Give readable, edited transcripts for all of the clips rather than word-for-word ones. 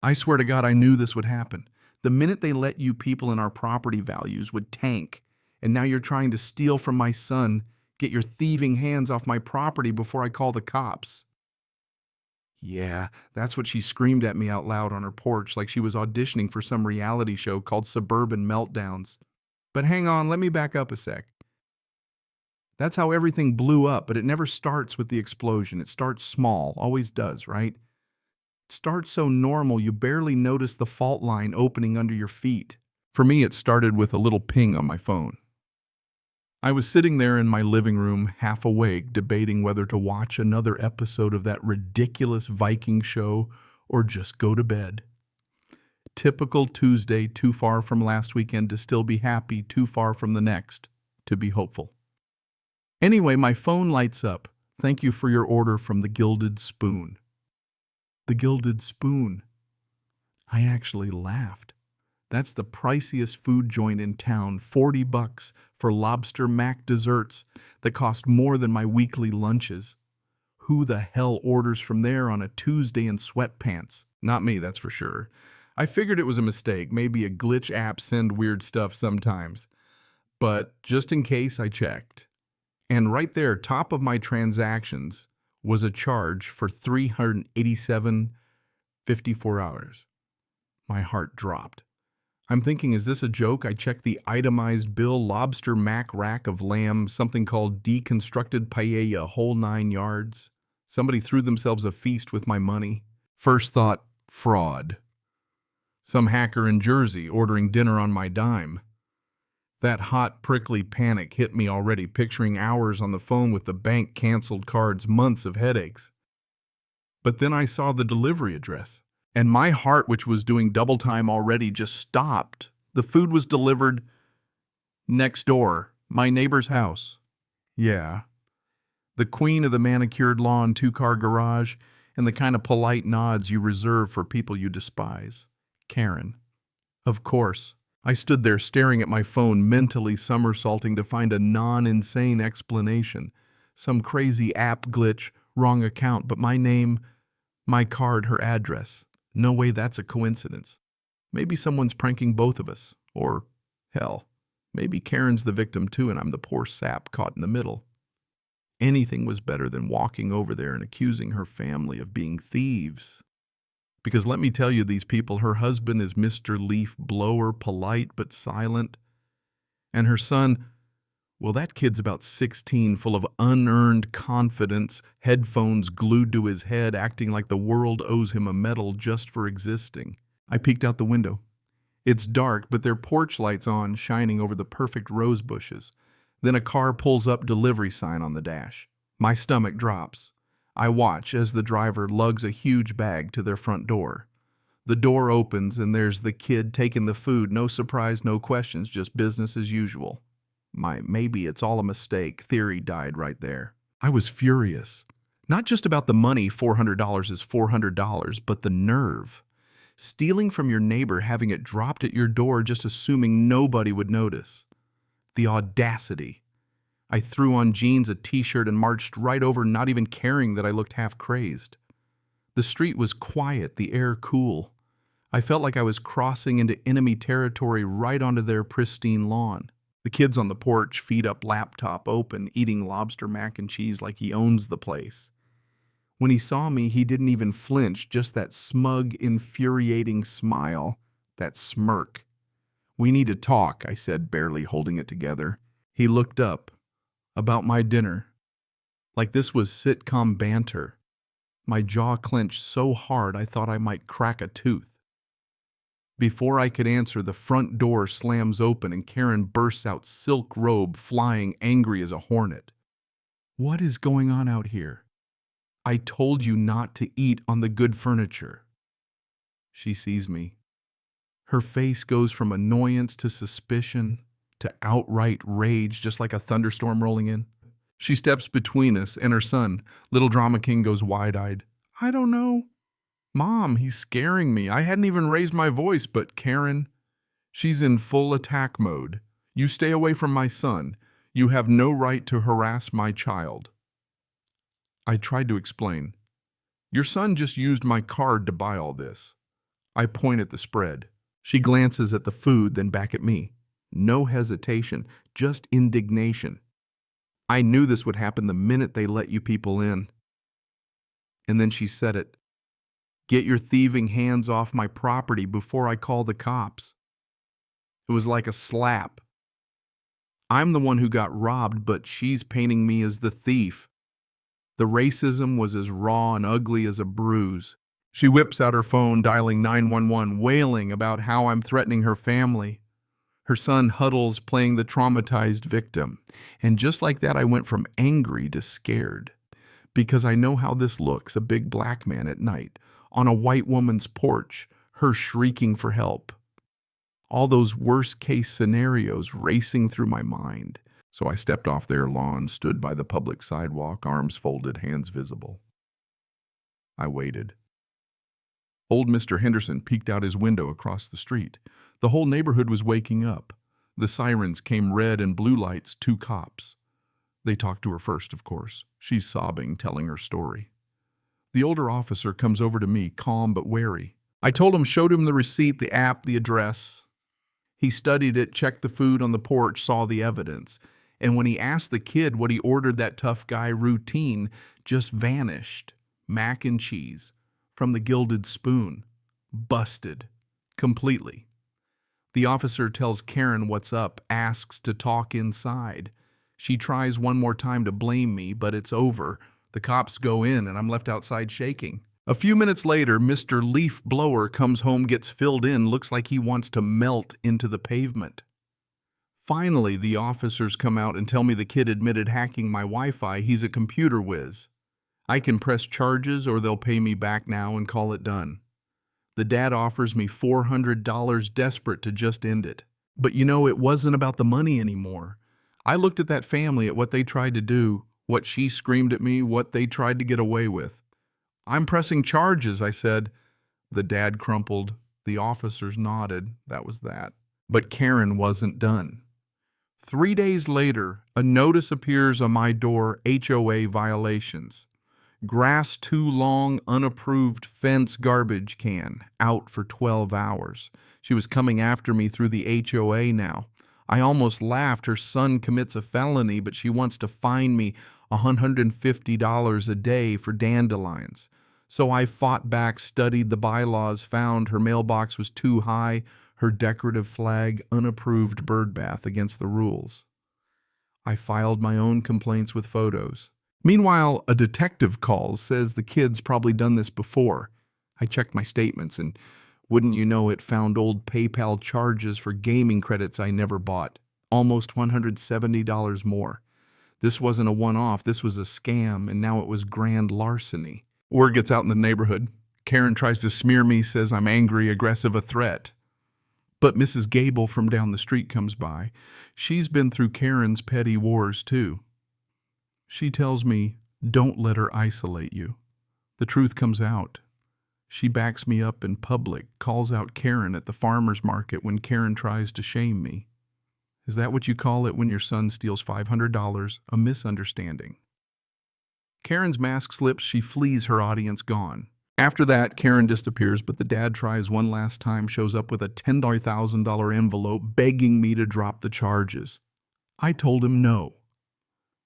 I swear to God, I knew this would happen. The minute they let you people in our property values would tank, and now you're trying to steal from my son, get your thieving hands off my property before I call the cops. Yeah, that's what she screamed at me out loud on her porch like she was auditioning for some reality show called Suburban Meltdowns. But hang on, let me back up a sec. That's how everything blew up, but it never starts with the explosion. It starts small, always does, right? It starts so normal you barely notice the fault line opening under your feet. For me, it started with a little ping on my phone. I was sitting there in my living room, half awake, debating whether to watch another episode of that ridiculous Viking show or just go to bed. Typical Tuesday, too far from last weekend to still be happy, too far from the next to be hopeful. Anyway, my phone lights up. Thank you for your order from the Gilded Spoon. The Gilded Spoon. I actually laughed. That's the priciest food joint in town, $40 for lobster mac desserts that cost more than my weekly lunches. Who the hell orders from there on a Tuesday in sweatpants? Not me, that's for sure. I figured it was a mistake, maybe a glitch app send weird stuff sometimes. But just in case, I checked. And right there, top of my transactions, was a charge for 387.54 hours. My heart dropped. I'm thinking, is this a joke? I checked the itemized bill, lobster mac rack of lamb, something called deconstructed paella, whole 9 yards. Somebody threw themselves a feast with my money. First thought, fraud. Some hacker in Jersey ordering dinner on my dime. That hot, prickly panic hit me already, picturing hours on the phone with the bank canceled cards, months of headaches. But then I saw the delivery address. And my heart, which was doing double time already, just stopped. The food was delivered next door, my neighbor's house. Yeah. The queen of the manicured lawn 2-car garage and the kind of polite nods you reserve for people you despise. Karen. Of course. I stood there staring at my phone, mentally somersaulting to find a non-insane explanation. Some crazy app glitch, wrong account, but my name, my card, her address. No way that's a coincidence. Maybe someone's pranking both of us. Or, hell, maybe Karen's the victim too and I'm the poor sap caught in the middle. Anything was better than walking over there and accusing her family of being thieves. Because let me tell you, these people, her husband is Mr. Leaf Blower, polite but silent. And her son, well, that kid's about 16, full of unearned confidence, headphones glued to his head, acting like the world owes him a medal just for existing. I peeked out the window. It's dark, but their porch light's on, shining over the perfect rose bushes. Then a car pulls up, delivery sign on the dash. My stomach drops. I watch as the driver lugs a huge bag to their front door. The door opens and there's the kid taking the food. No surprise, no questions, just business as usual. My maybe it's all a mistake theory died right there. I was furious. Not just about the money, $400 is $400, but the nerve. Stealing from your neighbor, having it dropped at your door, just assuming nobody would notice. The audacity. I threw on jeans, a t-shirt, and marched right over, not even caring that I looked half crazed. The street was quiet, the air cool. I felt like I was crossing into enemy territory right onto their pristine lawn. The kid's on the porch, feet up, laptop open, eating lobster mac and cheese like he owns the place. When he saw me, he didn't even flinch, just that smug, infuriating smile, that smirk. "We need to talk," I said, barely holding it together. He looked up. "About my dinner." Like this was sitcom banter. My jaw clenched so hard I thought I might crack a tooth. Before I could answer, the front door slams open and Karen bursts out, silk robe flying, angry as a hornet. "What is going on out here? I told you not to eat on the good furniture." She sees me. Her face goes from annoyance to suspicion to outright rage, just like a thunderstorm rolling in. She steps between us and her son. Little Drama King goes wide-eyed. "I don't know. Mom, he's scaring me. I hadn't even raised my voice, but Karen, she's in full attack mode. You stay away from my son. You have no right to harass my child." I tried to explain. "Your son just used my card to buy all this. I point at the spread. She glances at the food, then back at me. No hesitation, just indignation. I knew this would happen the minute they let you people in. And then she said it. Get your thieving hands off my property before I call the cops. It was like a slap. I'm the one who got robbed, but she's painting me as the thief. The racism was as raw and ugly as a bruise. She whips out her phone, dialing 911, wailing about how I'm threatening her family. Her son huddles, playing the traumatized victim. And just like that, I went from angry to scared. Because I know how this looks, a big black man at night, on a white woman's porch, her shrieking for help. All those worst-case scenarios racing through my mind. So I stepped off their lawn, stood by the public sidewalk, arms folded, hands visible. I waited. Old Mr. Henderson peeked out his window across the street. The whole neighborhood was waking up. The sirens came, red and blue lights, 2 cops. They talked to her first, of course. She's sobbing, telling her story. The older officer comes over to me, calm but wary. I told him, showed him the receipt, the app, the address. He studied it, checked the food on the porch, saw the evidence. And when he asked the kid what he ordered, that tough guy routine just vanished. Mac and cheese from the Gilded Spoon. Busted. Completely. The officer tells Karen what's up, asks to talk inside. She tries one more time to blame me, but it's over. The cops go in, and I'm left outside shaking. A few minutes later, Mr. Leaf Blower comes home, gets filled in, looks like he wants to melt into the pavement. Finally, the officers come out and tell me the kid admitted hacking my Wi-Fi. He's a computer whiz. I can press charges or they'll pay me back now and call it done. The dad offers me $400, desperate to just end it. But you know, it wasn't about the money anymore. I looked at that family, at what they tried to do, what she screamed at me, what they tried to get away with. I'm pressing charges, I said. The dad crumpled. The officers nodded. That was that. But Karen wasn't done. 3 days later, a notice appears on my door, HOA violations. Grass too long, unapproved fence garbage can, out for 12 hours. She was coming after me through the HOA now. I almost laughed. Her son commits a felony, but she wants to fine me $150 a day for dandelions. So I fought back, studied the bylaws, found her mailbox was too high, her decorative flag, unapproved birdbath, against the rules. I filed my own complaints with photos. Meanwhile, a detective calls, says the kid's probably done this before. I checked my statements, and wouldn't you know it, found old PayPal charges for gaming credits I never bought. Almost $170 more. This wasn't a one-off, this was a scam, and now it was grand larceny. Word gets out in the neighborhood. Karen tries to smear me, says I'm angry, aggressive, a threat. But Mrs. Gable from down the street comes by. She's been through Karen's petty wars, too. She tells me, don't let her isolate you. The truth comes out. She backs me up in public, calls out Karen at the farmer's market when Karen tries to shame me. Is that what you call it when your son steals $500? A misunderstanding. Karen's mask slips, she flees, her audience gone. After that, Karen disappears, but the dad tries one last time, shows up with a $10,000 envelope begging me to drop the charges. I told him no.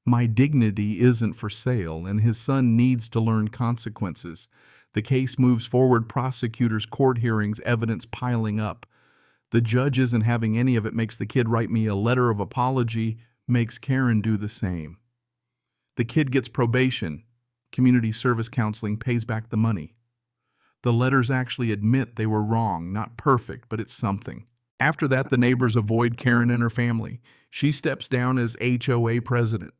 My dignity isn't for sale, and his son needs to learn consequences. The case moves forward, prosecutors, court hearings, evidence piling up. The judge isn't having any of it, makes the kid write me a letter of apology, makes Karen do the same. The kid gets probation. Community service counseling pays back the money. The letters actually admit they were wrong, not perfect, but it's something. After that, the neighbors avoid Karen and her family. She steps down as HOA president.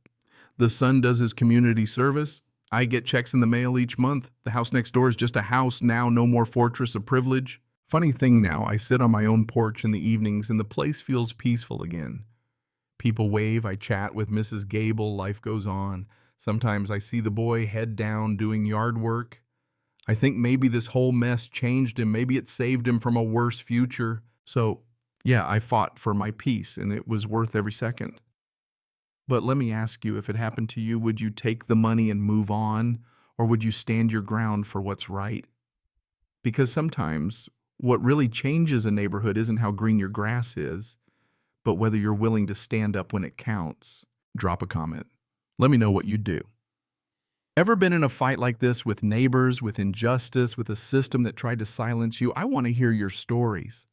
The son does his community service. I get checks in the mail each month. The house next door is just a house now, no more fortress of privilege. Funny thing now, I sit on my own porch in the evenings and the place feels peaceful again. People wave, I chat with Mrs. Gable, life goes on. Sometimes I see the boy head down doing yard work. I think maybe this whole mess changed him, maybe it saved him from a worse future. So, yeah, I fought for my peace and it was worth every second. But let me ask you, if it happened to you, would you take the money and move on? Or would you stand your ground for what's right? Because sometimes What really changes a neighborhood isn't how green your grass is, but whether you're willing to stand up when it counts. Drop a comment. Let me know what you'd do. Ever been in a fight like this with neighbors, with injustice, with a system that tried to silence you? I want to hear your stories.